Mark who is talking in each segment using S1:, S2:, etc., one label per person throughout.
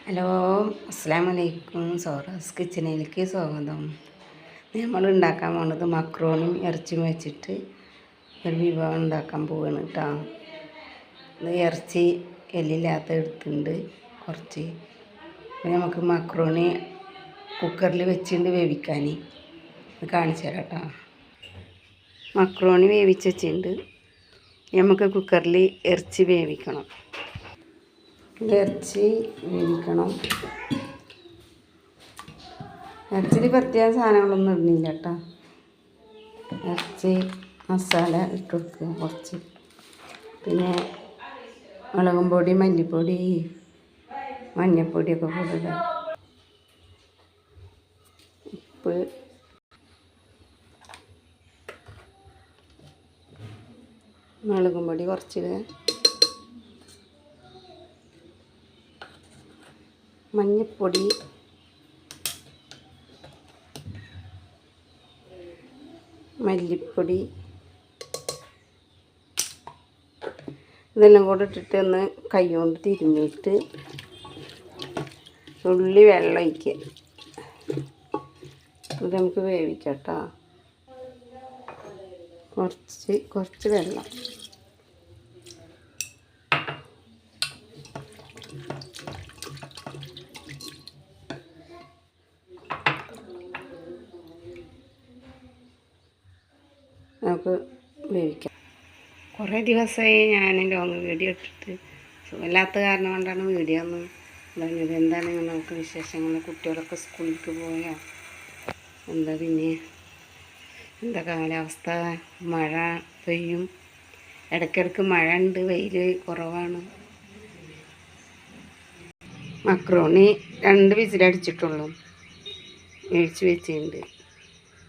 S1: Hello, അസ്സലാമു അലൈക്കും. സോറാസ് കിച്ചണിലേക്ക് സ്വാഗതം. നമ്മൾ ഉണ്ടാക്കാൻ പോകുന്നത് മക്രോണിയും ഇറച്ചിയും വെച്ചിട്ട് ഒരു വിഭവം ഉണ്ടാക്കാൻ പോവുകയാണ് കേട്ടോ. ഇത് ഇറച്ചി എല്ലില്ലാത്ത എടുത്തിട്ടുണ്ട് കുറച്ച്. അപ്പോൾ നമുക്ക് മക്രോണി കുക്കറിൽ വെച്ചിട്ട് വേവിക്കാൻ ഇത് കാണിച്ചു തരാം കേട്ടോ. മക്രോണി വേവിച്ച് വെച്ചിട്ടുണ്ട്. നമുക്ക് കുക്കറിൽ ഇറച്ചി വേവിക്കണം. ഇറച്ചി വേവിക്കണം. ഇറച്ചിയിൽ പ്രത്യേക സാധനങ്ങളൊന്നും ഇടുന്നില്ല കേട്ടോ. ഇറച്ചി മസാല ഇട്ട് കൊടുക്കുക കുറച്ച്. പിന്നെ മുളകും പൊടി, മല്ലിപ്പൊടി, മഞ്ഞൾപ്പൊടിയൊക്കെ കൊടുക്കുക. ഉപ്പ്, മുളകും പൊടി കുറച്ചിടുക. മഞ്ഞൾപ്പൊടി, മല്ലിപ്പൊടി ഇതെല്ലാം കൂടെ ഇട്ടിട്ട് ഒന്ന് കൈ കൊണ്ട് തിരുമ്മിയിട്ട് തുള്ളി വെള്ളം ഒഴിക്കുക. ഇത് നമുക്ക് വേവിക്കാം കേട്ടോ. കുറച്ച് വെള്ളം. നമുക്ക് വേവിക്കാം. കുറേ ദിവസമായി ഞാൻ ലോങ് വീഡിയോ ഇട്ടിട്ട് സുഖമില്ലാത്ത കാരണം കൊണ്ടാണ് വീഡിയോ ഒന്ന് പറഞ്ഞത്. എന്താണ് നമുക്ക് വിശേഷങ്ങൾ? കുട്ടികളൊക്കെ സ്കൂളിലേക്ക് പോയാൽ എന്താ, പിന്നെ എന്താ കാലാവസ്ഥ? മഴ പെയ്യും, ഇടയ്ക്കിടയ്ക്ക് മഴ ഉണ്ട്, വെയിൽ കുറവാണ്. മക്രോണി 2 വിസിലടിച്ചിട്ടുള്ളൂ, വേവിച്ച് വെച്ചിട്ടുണ്ട്.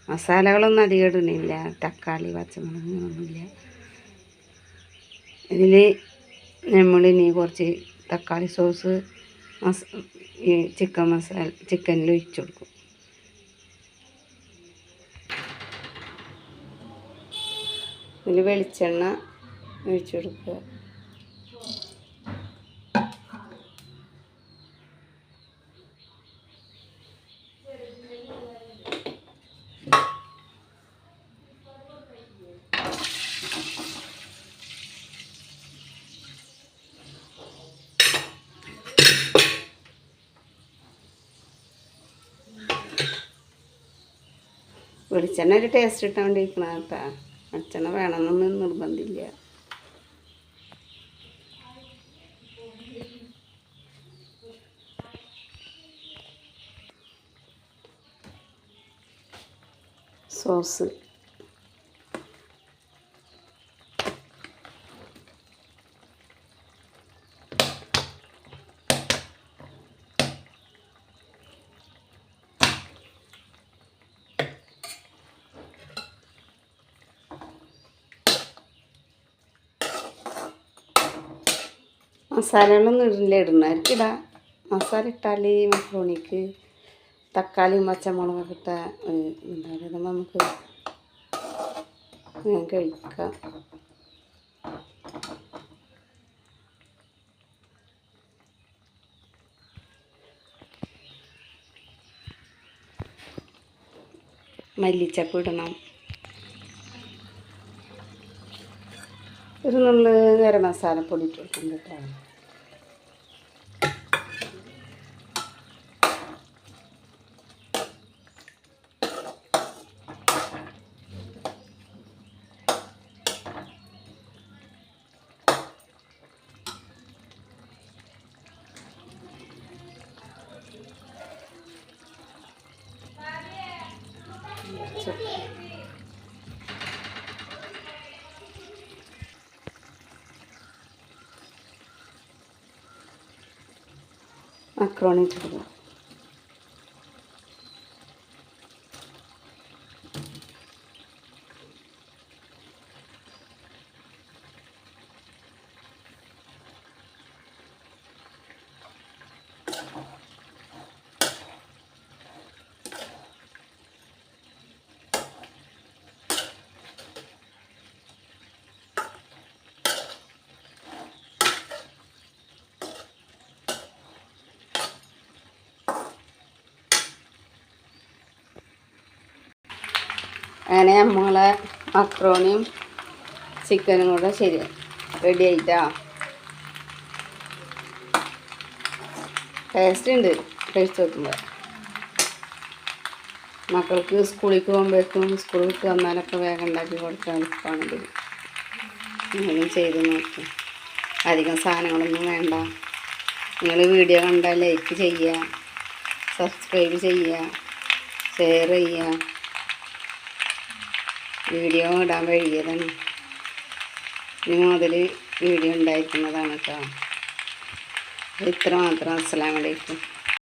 S1: മസാലകളൊന്നും അധികം ഇടുന്നില്ല. തക്കാളി, പച്ചമുളക് ഒന്നുമില്ല ഇതിൽ. നമ്മളിനി കുറച്ച് തക്കാളി സോസ് ഈ ചിക്കനിൽ ഒഴിച്ചു കൊടുക്കും. ഇതിൽ വെളിച്ചെണ്ണ ഒഴിച്ചു കൊടുക്കുക. വെളിച്ചെണ്ണ ഒരു ടേസ്റ്റ് കിട്ടാൻ വേണ്ടിയിരിക്കണം കേട്ടോ. വെളിച്ചെണ്ണ വേണമെന്നൊന്നും നിർബന്ധമില്ല. സോസ്, മസാലകളൊന്നും ഇടില്ല. ഇടുന്നവർക്ക് ഇടാം. മസാല ഇട്ടാൽ മക്രോണിക്ക് തക്കാളിയും പച്ചമുളകൊക്കെ ഇട്ടാൽ എന്താ പറയുക, നമുക്ക് കഴിക്കാം. മല്ലിച്ചപ്പ് ഇടണം. ഒരു നുള്ള് ഗരം മസാലപ്പൊടി ഇട്ട് കൊടുക്കും കേട്ടോ. മക്രോണി ഇട്ടിടുക. അങ്ങനെ നമ്മളെ മക്രോണിയും ചിക്കനും കൂടെ ശരി റെഡി ആയിട്ടാ. ടേസ്റ്റ് ഉണ്ട് കഴിച്ച് നോക്കുമ്പോൾ. മക്കൾക്ക് സ്കൂളിലേക്ക് പോകുമ്പോഴേക്കും സ്കൂളിൽ വിട്ട് വന്നാലൊക്കെ വേഗം ഉണ്ടാക്കി കൊടുക്കാൻ എളുപ്പമാണിത്. നിങ്ങളും ചെയ്ത് നോക്കും. അധികം സാധനങ്ങളൊന്നും വേണ്ട. നിങ്ങൾ വീഡിയോ കണ്ടാൽ ലൈക്ക് ചെയ്യുക, സബ്സ്ക്രൈബ് ചെയ്യുക, ഷെയർ ചെയ്യുക. വീഡിയോ ഇടാൻ വൈകിയതാണ്. ഇനി മുതൽ വീഡിയോ ഉണ്ടായിരിക്കുന്നതാണ് കേട്ടോ. ഇത്ര മാത്രം. അസ്സലാമു അലൈക്കും.